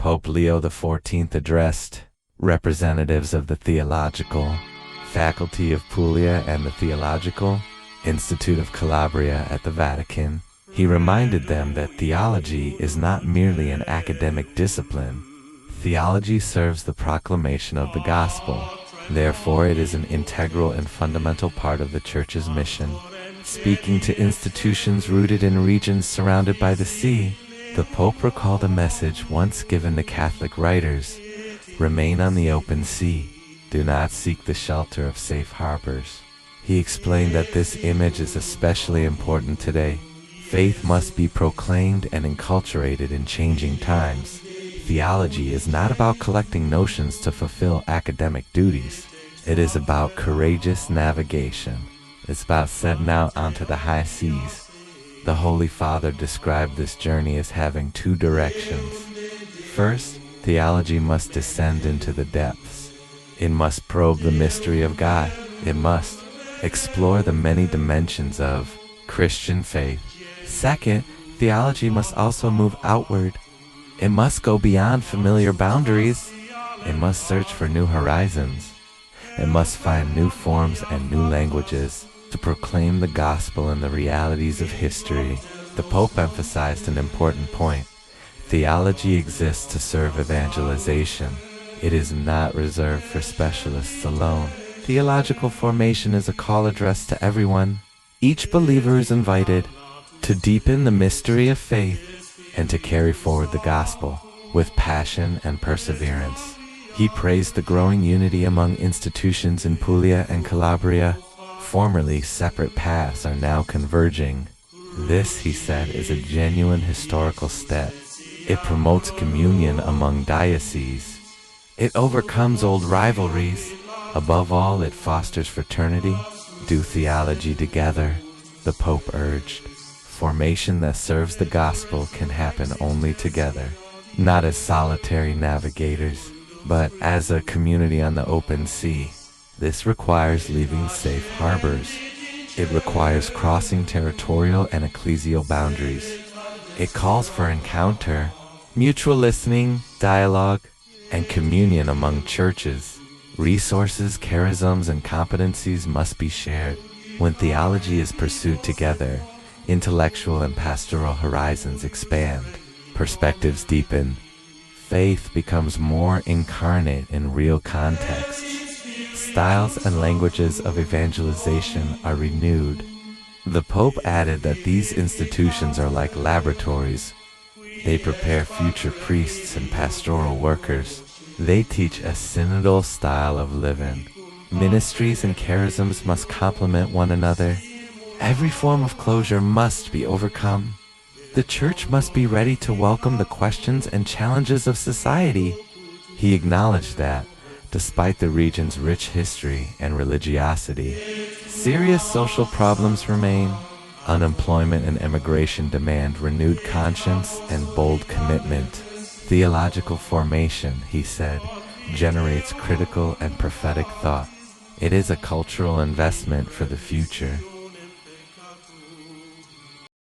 Pope Leo XIV addressed representatives of the Theological Faculty of Puglia and the Theological Institute of Calabria at the Vatican. He reminded them that theology is not merely an academic discipline. Theology serves the proclamation of the gospel. Therefore, it is an integral and fundamental part of the Church's mission. Speaking to institutions rooted in regions surrounded by the sea, the Pope recalled a message once given to Catholic writers: remain on the open sea. Do not seek the shelter of safe harbors. He explained that this image is especially important today. Faith must be proclaimed and enculturated in changing times. Theology is not about collecting notions to fulfill academic duties. It is about courageous navigation. It's about setting out onto the high seas. The Holy Father described this journey as having two directions. First, theology must descend into the depths. It must probe the mystery of God. It must explore the many dimensions of Christian faith. Second, theology must also move outward. It must go beyond familiar boundaries. It must search for new horizons. It must find new forms and new languages to proclaim the gospel and the realities of history. The Pope emphasized an important point. Theology exists to serve evangelization. It is not reserved for specialists alone. Theological formation is a call addressed to everyone. Each believer is invited to deepen the mystery of faith and to carry forward the gospel with passion and perseverance. He praised the growing unity among institutions in Puglia and Calabria. Formerly separate paths are now converging. This, he said, is a genuine historical step. It promotes communion among dioceses. It overcomes old rivalries. Above all, it fosters fraternity. Do theology together, the Pope urged. Formation that serves the gospel can happen only together, not as solitary navigators, but as a community on the open sea. This requires leaving safe harbors. It requires crossing territorial and ecclesial boundaries. It calls for encounter, mutual listening, dialogue, and communion among churches. Resources, charisms, and competencies must be shared. When theology is pursued together, intellectual and pastoral horizons expand, perspectives deepen, faith becomes more incarnate in real contexts, styles and languages of evangelization are renewed. The Pope added that these institutions are like laboratories. They prepare future priests and pastoral workers. They teach a synodal style of living. Ministries and charisms must complement one another. Every form of closure must be overcome. The Church must be ready to welcome the questions and challenges of society. He acknowledged that, despite the region's rich history and religiosity, serious social problems remain. Unemployment and emigration demand renewed conscience and bold commitment. Theological formation, he said, generates critical and prophetic thought. It is a cultural investment for the future.